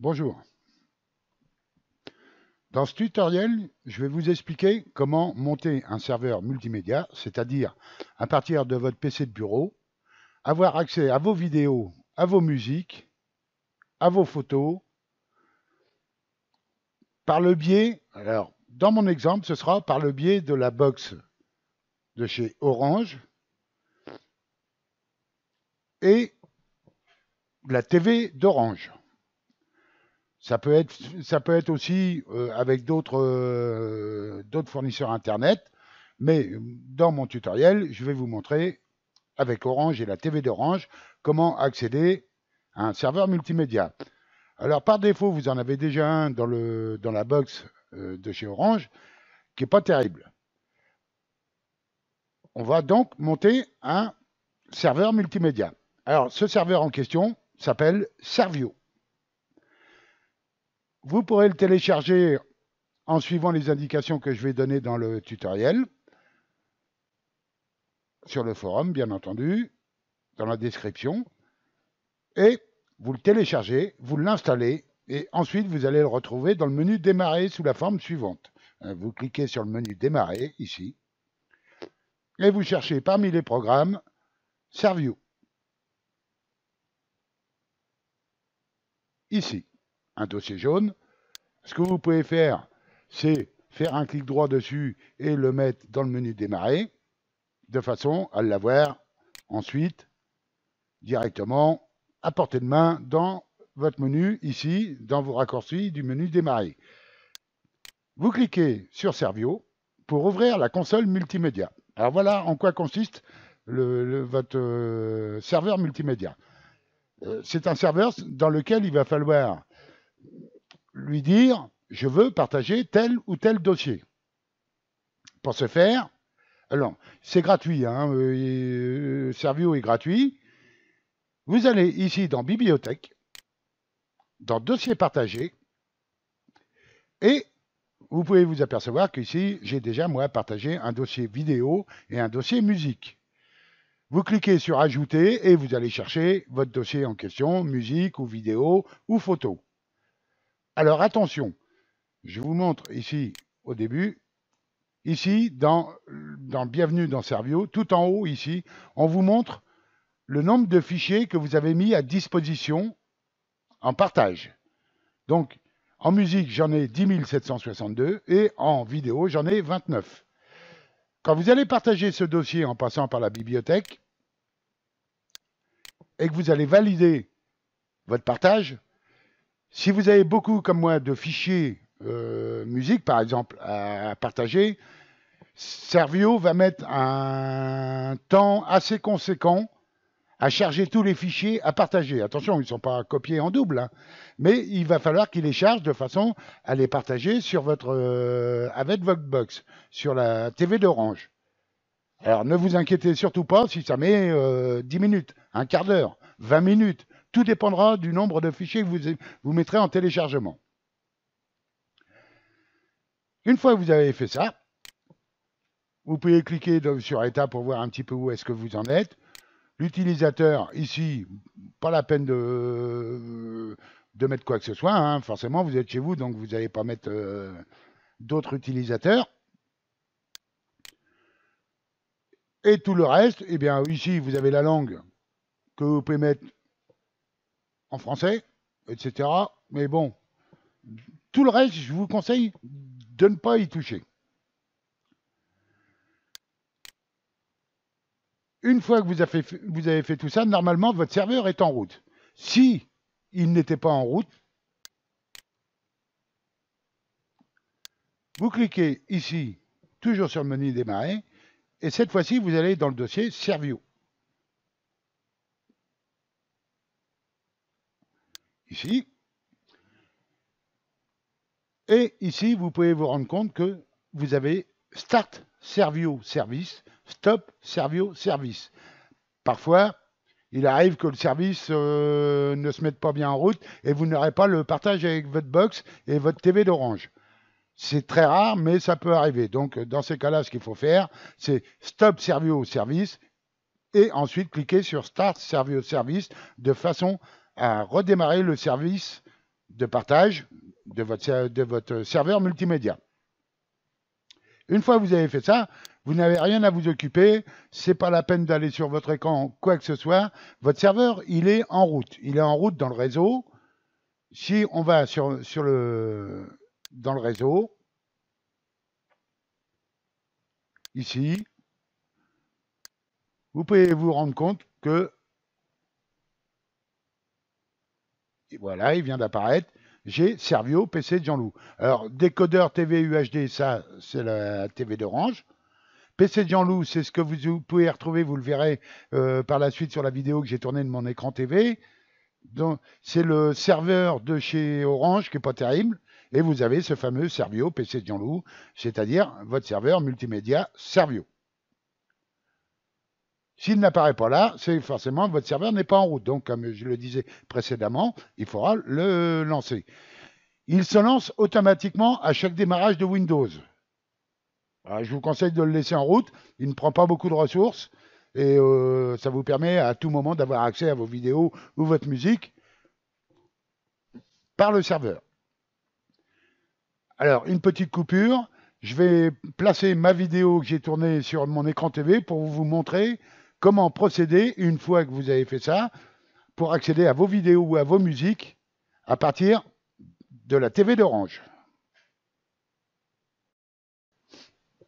Bonjour. Dans ce tutoriel, je vais vous expliquer comment monter un serveur multimédia, c'est-à-dire à partir de votre PC de bureau, avoir accès à vos vidéos, à vos musiques, à vos photos, par le biais, alors dans mon exemple, ce sera par le biais de la box de chez Orange et de la TV d'Orange. Ça peut être aussi avec d'autres fournisseurs Internet, mais dans mon tutoriel, je vais vous montrer avec Orange et la TV d'Orange comment accéder à un serveur multimédia. Alors par défaut, vous en avez déjà un dans la box de chez Orange qui n'est pas terrible. On va donc monter un serveur multimédia. Alors ce serveur en question s'appelle Servio. Vous pourrez le télécharger en suivant les indications que je vais donner dans le tutoriel, sur le forum bien entendu, dans la description, et vous le téléchargez, vous l'installez, et ensuite vous allez le retrouver dans le menu démarrer sous la forme suivante. Vous cliquez sur le menu démarrer ici, et vous cherchez parmi les programmes Servio. Ici, un dossier jaune. Ce que vous pouvez faire, c'est faire un clic droit dessus et le mettre dans le menu démarrer, de façon à l'avoir ensuite directement à portée de main dans votre menu ici, dans vos raccourcis du menu démarrer. Vous cliquez sur Servio pour ouvrir la console multimédia. Alors voilà en quoi consiste votre serveur multimédia. C'est un serveur dans lequel il va falloir lui dire je veux partager tel ou tel dossier. Pour ce faire, alors c'est gratuit, hein, Servio est gratuit. Vous allez ici dans Bibliothèque, dans Dossier partagé, et vous pouvez vous apercevoir qu'ici, j'ai déjà, moi, partagé un dossier vidéo et un dossier musique. Vous cliquez sur Ajouter et vous allez chercher votre dossier en question, musique ou vidéo ou photo. Alors attention, je vous montre ici au début, ici dans Bienvenue dans Servio, tout en haut ici, on vous montre le nombre de fichiers que vous avez mis à disposition en partage. Donc, en musique, j'en ai 10 762 et en vidéo, j'en ai 29. Quand vous allez partager ce dossier en passant par la bibliothèque et que vous allez valider votre partage, si vous avez beaucoup, comme moi, de fichiers musique, par exemple, à partager, Servio va mettre un temps assez conséquent à charger tous les fichiers à partager. Attention, ils ne sont pas copiés en double, hein, mais il va falloir qu'il les charge de façon à les partager sur avec votre box, sur la TV d'Orange. Alors ne vous inquiétez surtout pas si ça met 10 minutes, un quart d'heure, 20 minutes. Tout dépendra du nombre de fichiers que vous mettrez en téléchargement. Une fois que vous avez fait ça, vous pouvez cliquer sur État pour voir un petit peu où est-ce que vous en êtes. L'utilisateur, ici, pas la peine de mettre quoi que ce soit. Hein. Forcément, vous êtes chez vous, donc vous n'allez pas mettre d'autres utilisateurs. Et tout le reste, eh bien, ici, vous avez la langue que vous pouvez mettre en français, etc. Mais bon, tout le reste, je vous conseille de ne pas y toucher. Une fois que vous avez fait tout ça, normalement, votre serveur est en route. Si il n'était pas en route, vous cliquez ici, toujours sur le menu démarrer, et cette fois-ci, vous allez dans le dossier Servio. Ici. Et ici, vous pouvez vous rendre compte que vous avez Start Servio Service, Stop Servio Service. Parfois, il arrive que le service ne se mette pas bien en route et vous n'aurez pas le partage avec votre box et votre TV d'Orange. C'est très rare, mais ça peut arriver. Donc, dans ces cas-là, ce qu'il faut faire, c'est Stop Servio Service et ensuite cliquer sur Start Servio Service de façon à redémarrer le service de partage de votre serveur multimédia. Une fois que vous avez fait ça, vous n'avez rien à vous occuper, c'est pas la peine d'aller sur votre écran, quoi que ce soit. Votre serveur, il est en route. Il est en route dans le réseau. Si on va dans le réseau, ici, vous pouvez vous rendre compte que, voilà, il vient d'apparaître, j'ai Servio PC de Jean-Loup. Alors, décodeur TV UHD, ça, c'est la TV d'Orange. PC de Jean-Loup, c'est ce que vous pouvez retrouver, vous le verrez par la suite sur la vidéo que j'ai tournée de mon écran TV. C'est le serveur de chez Orange qui n'est pas terrible. Et vous avez ce fameux Servio PC de Jean-Loup, c'est-à-dire votre serveur multimédia Servio. S'il n'apparaît pas là, c'est forcément que votre serveur n'est pas en route. Donc, comme je le disais précédemment, il faudra le lancer. Il se lance automatiquement à chaque démarrage de Windows. Alors, je vous conseille de le laisser en route. Il ne prend pas beaucoup de ressources et ça vous permet à tout moment d'avoir accès à vos vidéos ou votre musique par le serveur. Alors, une petite coupure. Je vais placer ma vidéo que j'ai tournée sur mon écran TV pour vous montrer comment procéder une fois que vous avez fait ça pour accéder à vos vidéos ou à vos musiques à partir de la TV d'Orange.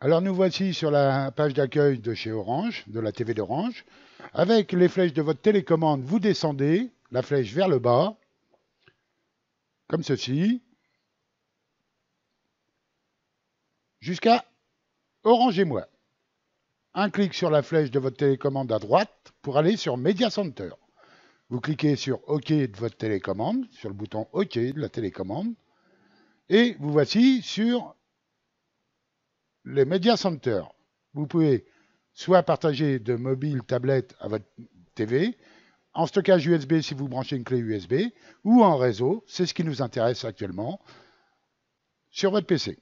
Alors nous voici sur la page d'accueil de chez Orange, de la TV d'Orange. Avec les flèches de votre télécommande, vous descendez la flèche vers le bas, comme ceci, jusqu'à Orange et moi. Un clic sur la flèche de votre télécommande à droite pour aller sur Media Center. Vous cliquez sur OK de votre télécommande, sur le bouton OK de la télécommande, et vous voici sur les Media Center. Vous pouvez soit partager de mobile, tablette à votre TV, en stockage USB si vous branchez une clé USB, ou en réseau, c'est ce qui nous intéresse actuellement, sur votre PC.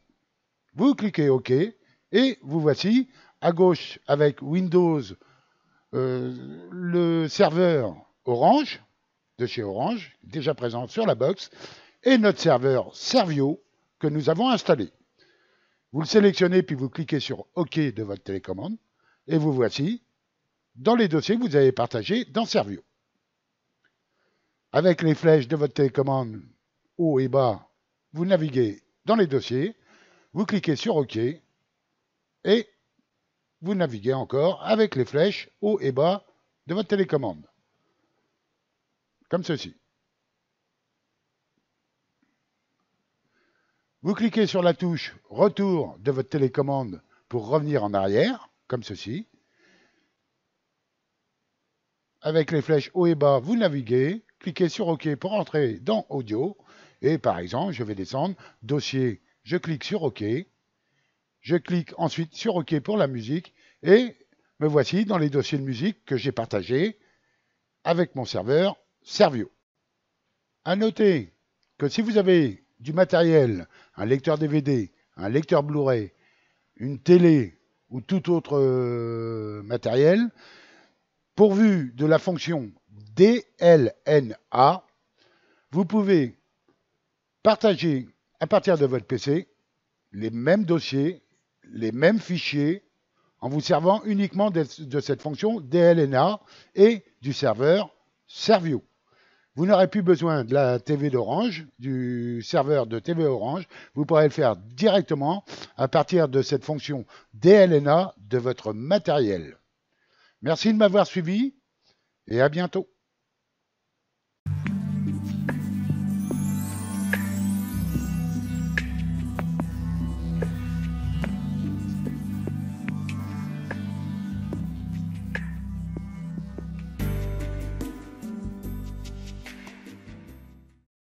Vous cliquez OK, et vous voici à gauche avec Windows, le serveur Orange, de chez Orange, déjà présent sur la box, et notre serveur Servio que nous avons installé. Vous le sélectionnez, puis vous cliquez sur OK de votre télécommande, et vous voici dans les dossiers que vous avez partagés dans Servio. Avec les flèches de votre télécommande haut et bas, vous naviguez dans les dossiers, vous cliquez sur OK, et vous naviguez encore avec les flèches haut et bas de votre télécommande. Comme ceci. Vous cliquez sur la touche Retour de votre télécommande pour revenir en arrière, comme ceci. Avec les flèches haut et bas, vous naviguez, cliquez sur OK pour entrer dans Audio. Et par exemple, je vais descendre, Dossier, je clique sur OK. Je clique ensuite sur OK pour la musique et me voici dans les dossiers de musique que j'ai partagés avec mon serveur Servio. À noter que si vous avez du matériel, un lecteur DVD, un lecteur Blu-ray, une télé ou tout autre matériel, pourvu de la fonction DLNA, vous pouvez partager à partir de votre PC les mêmes dossiers, les mêmes fichiers, en vous servant uniquement de cette fonction DLNA et du serveur Servio. Vous n'aurez plus besoin de la TV d'Orange, du serveur de TV Orange. Vous pourrez le faire directement à partir de cette fonction DLNA de votre matériel. Merci de m'avoir suivi et à bientôt.